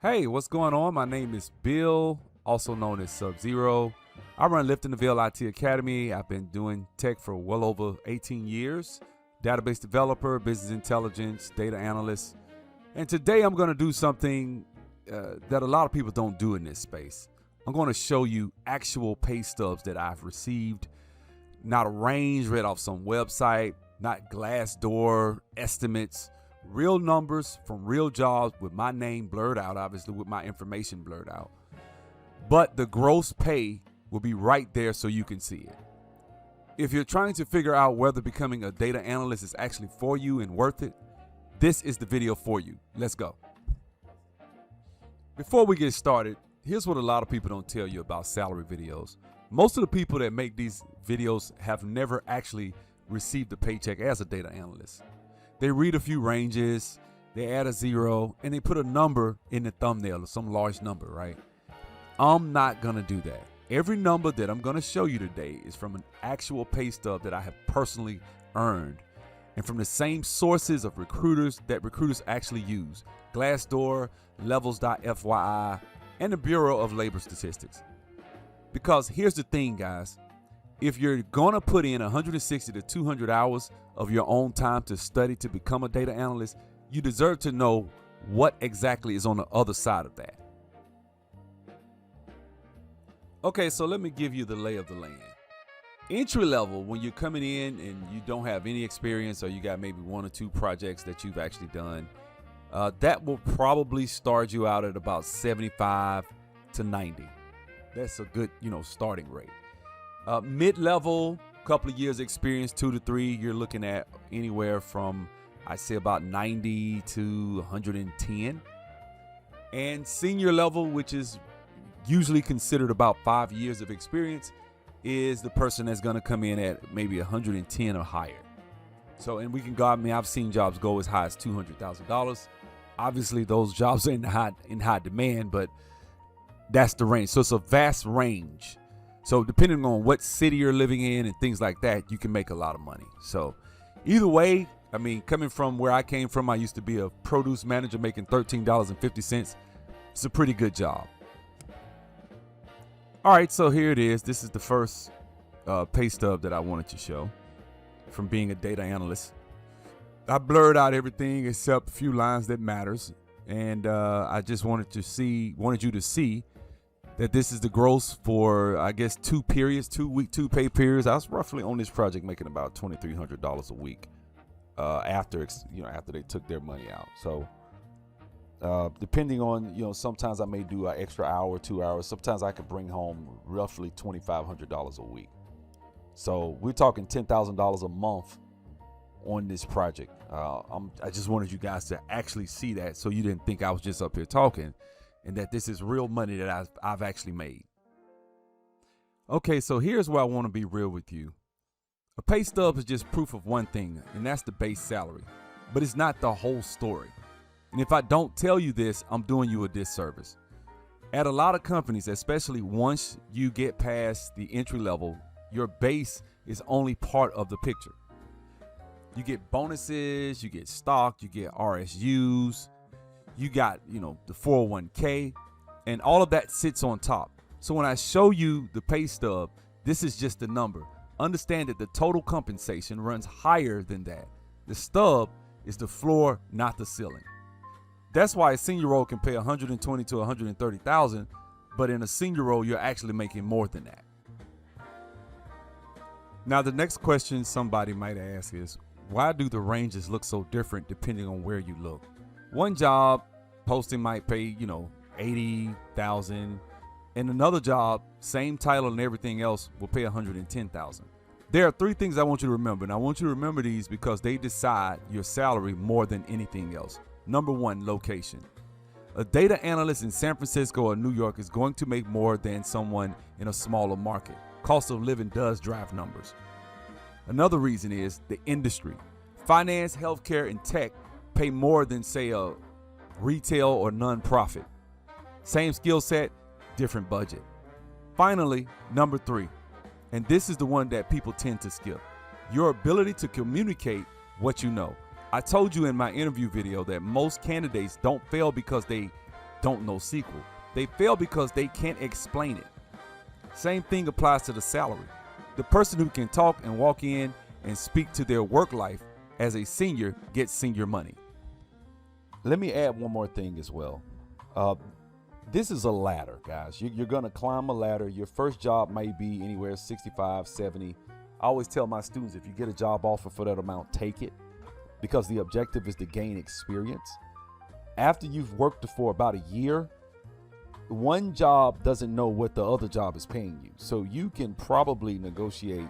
Hey, what's going on? My name is Bill, also known as Sub-Zero. I run Lift in the Ville IT Academy. I've been doing tech for well over 18 years. Database developer, business intelligence, data analyst. And today I'm going to do something that a lot of people don't do in this space. I'm going to show you actual pay stubs that I've received, not a range read off some website, not Glassdoor estimates. Real numbers from real jobs with my name blurred out, obviously with my information blurred out. But the gross pay will be right there so you can see it. If you're trying to figure out whether becoming a data analyst is actually for you and worth it, this is the video for you. Let's go. Before we get started, here's what a lot of people don't tell you about salary videos. Most of the people that make these videos have never actually received a paycheck as a data analyst. They read a few ranges, they add a zero, and they put a number in the thumbnail, some large number, right? I'm not gonna do that. Every number that I'm gonna show you today is from an actual pay stub that I have personally earned, and from the same sources of recruiters that recruiters actually use: Glassdoor, Levels.fyi, and the Bureau of Labor Statistics. Because here's the thing, guys. If you're gonna put in 160 to 200 hours of your own time to study to become a data analyst, you deserve to know what exactly is on the other side of that. Okay, so let me give you the lay of the land. Entry level, when you're coming in and you don't have any experience, or you got maybe one or two projects that you've actually done, that will probably start you out at about 75 to 90. That's a good, starting rate. Mid-level, couple of years experience, 2 to 3, you're looking at anywhere from, I'd say, about 90 to 110. And senior level, which is usually considered about 5 years of experience, is the person that's going to come in at maybe 110 or higher. So, and we can go, I've seen jobs go as high as $200,000. Obviously, those jobs are in high demand, but that's the range. So it's a vast range. So depending on what city you're living in and things like that, you can make a lot of money. So either way, coming from where I came from, I used to be a produce manager making $13.50. It's a pretty good job. All right, so here it is. This is the first pay stub that I wanted to show from being a data analyst. I blurred out everything except a few lines that matters. And I just wanted you to see that this is the gross for, I guess, 2 periods, 2 pay periods. I was roughly on this project making about $2,300 a week after they took their money out. So depending on, sometimes I may do an extra hour, 2 hours. Sometimes I could bring home roughly $2,500 a week. So we're talking $10,000 a month on this project. I just wanted you guys to actually see that, so you didn't think I was just up here talking, and that this is real money that I've actually made. Okay, so here's where I want to be real with you. A pay stub is just proof of one thing, and that's the base salary. But it's not the whole story. And if I don't tell you this, I'm doing you a disservice. At a lot of companies, especially once you get past the entry level, your base is only part of the picture. You get bonuses, you get stock, you get RSUs, you got, the 401k, and all of that sits on top. So when I show you the pay stub, this is just a number. Understand that the total compensation runs higher than that. The stub is the floor, not the ceiling. That's why a senior role can pay $120,000 to $130,000, but in a senior role, you're actually making more than that. Now, the next question somebody might ask is, why do the ranges look so different depending on where you look? One job posting might pay, $80,000, and another job, same title and everything else, will pay $110,000. There are 3 things I want you to remember, and I want you to remember these because they decide your salary more than anything else. Number 1, location. A data analyst in San Francisco or New York is going to make more than someone in a smaller market. Cost of living does drive numbers. Another reason is the industry. Finance, healthcare, and tech pay more than, say, a retail or nonprofit. Same skill set, different budget. Finally, number 3, and this is the one that people tend to skip: your ability to communicate what you know. I told you in my interview video that most candidates don't fail because they don't know SQL. They fail because they can't explain it. Same thing applies to the salary. The person who can talk and walk in and speak to their work life as a senior gets senior money. Let me add one more thing as well. This is a ladder, guys. You're going to climb a ladder. Your first job may be anywhere 65, 70. I always tell my students, if you get a job offer for that amount, take it, because the objective is to gain experience. After you've worked for about a year, one job doesn't know what the other job is paying you. So you can probably negotiate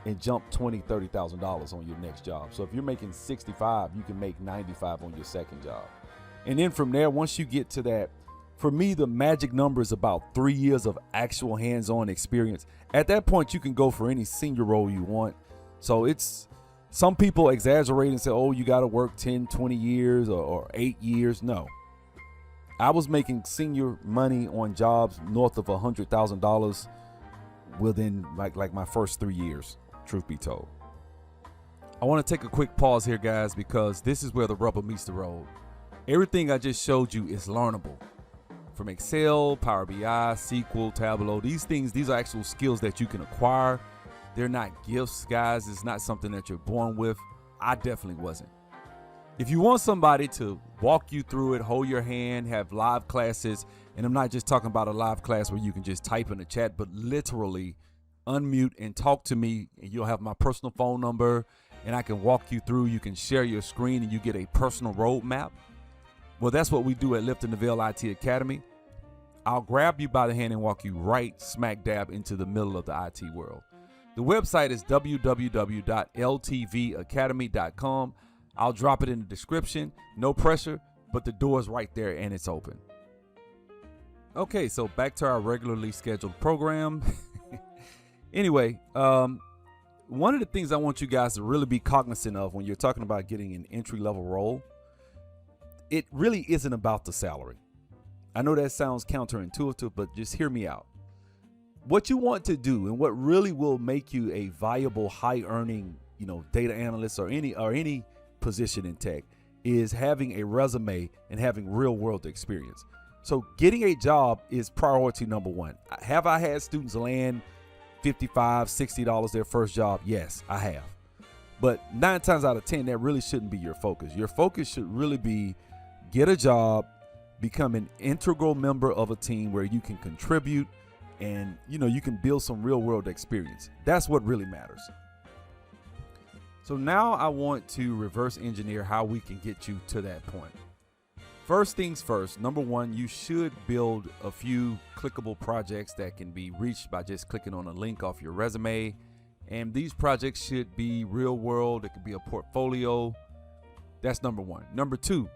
and jump $20,000, $30,000 on your next job. So if you're making 65, you can make 95 on your second job. And then from there, once you get to that, for me, the magic number is about 3 years of actual hands-on experience. At that point, you can go for any senior role you want. So it's, some people exaggerate and say, oh, you got to work 10, 20 years or 8 years. No. I was making senior money on jobs north of $100,000 within like my first 3 years, truth be told. I want to take a quick pause here, guys, because this is where the rubber meets the road. Everything I just showed you is learnable. From Excel, Power BI, SQL, Tableau, these are actual skills that you can acquire. They're not gifts, guys. It's not something that you're born with. I definitely wasn't. If you want somebody to walk you through it, hold your hand, have live classes, and I'm not just talking about a live class where you can just type in the chat, but literally unmute and talk to me, and you'll have my personal phone number, and I can walk you through. You can share your screen, and you get a personal roadmap. Well, that's what we do at Lifting the Veil IT Academy. I'll grab you by the hand and walk you right smack dab into the middle of the IT world. The website is www.ltvacademy.com. I'll drop it in the description. No pressure, but the door is right there and it's open. Okay, so back to our regularly scheduled program. Anyway, one of the things I want you guys to really be cognizant of when you're talking about getting an entry-level role, it really isn't about the salary. I know that sounds counterintuitive, but just hear me out. What you want to do and what really will make you a viable, high-earning, data analyst or any position in tech is having a resume and having real-world experience. So getting a job is priority number one. Have I had students land $55, $60 their first job? Yes, I have. But 9 times out of 10, that really shouldn't be your focus. Your focus should really be get a job, become an integral member of a team where you can contribute and you can build some real world experience. That's what really matters. So now I want to reverse engineer how we can get you to that point. First things first, number one, you should build a few clickable projects that can be reached by just clicking on a link off your resume. And these projects should be real world. It could be a portfolio. That's number one. Number two,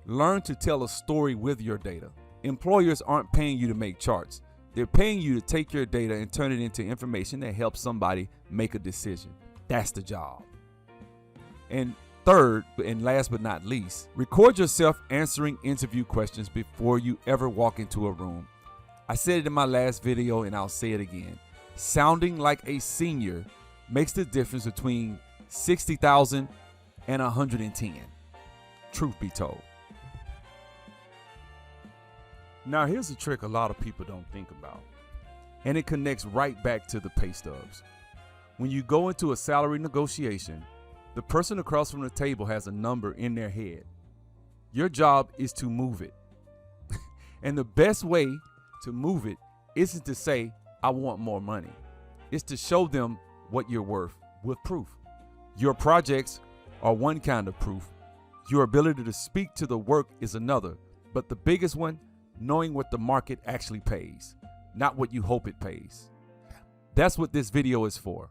learn to tell a story with your data. Employers aren't paying you to make charts. They're paying you to take your data and turn it into information that helps somebody make a decision. That's the job. And third, and last but not least, record yourself answering interview questions before you ever walk into a room. I said it in my last video and I'll say it again. Sounding like a senior makes the difference between 60,000 and 110. Truth be told. Now, here's a trick a lot of people don't think about, and it connects right back to the pay stubs. When you go into a salary negotiation, the person across from the table has a number in their head. Your job is to move it. And the best way to move it isn't to say, I want more money. It's to show them what you're worth with proof. Your projects are one kind of proof. Your ability to speak to the work is another. But the biggest one, knowing what the market actually pays, not what you hope it pays. That's what this video is for.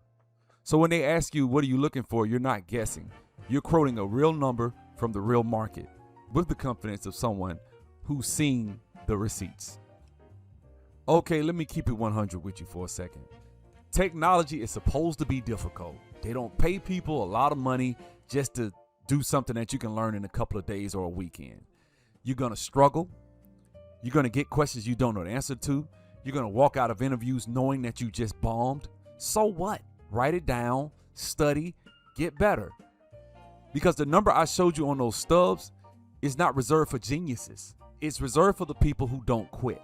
So when they ask you, what are you looking for? You're not guessing. You're quoting a real number from the real market with the confidence of someone who's seen the receipts. Okay, let me keep it 100 with you for a second. Technology is supposed to be difficult. They don't pay people a lot of money just to do something that you can learn in a couple of days or a weekend. You're going to struggle. You're going to get questions you don't know the answer to. You're going to walk out of interviews knowing that you just bombed. So what? Write it down, study, get better. Because the number I showed you on those stubs is not reserved for geniuses. It's reserved for the people who don't quit.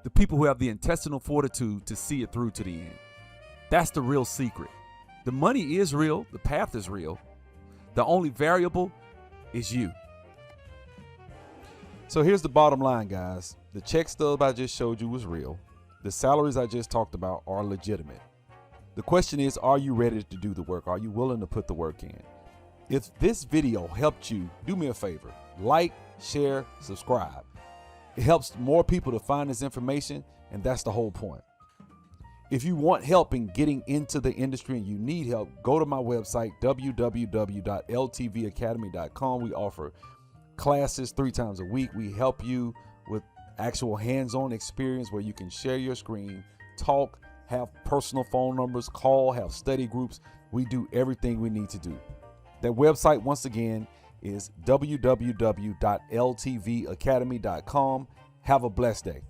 The people who have the intestinal fortitude to see it through to the end. That's the real secret. The money is real. The path is real. The only variable is you. So here's the bottom line, guys. The check stub I just showed you was real. The salaries I just talked about are legitimate. The question is, are you ready to do the work? Are you willing to put the work in? If this video helped you, do me a favor. Like, share, subscribe. It helps more people to find this information, and that's the whole point. If you want help in getting into the industry and you need help, go to my website, www.ltvacademy.com. We offer classes 3 times a week. We help you with actual hands-on experience where you can share your screen, talk, have personal phone numbers, call, have study groups. We do everything we need to do. That website, once again, is www.ltvacademy.com. Have a blessed day.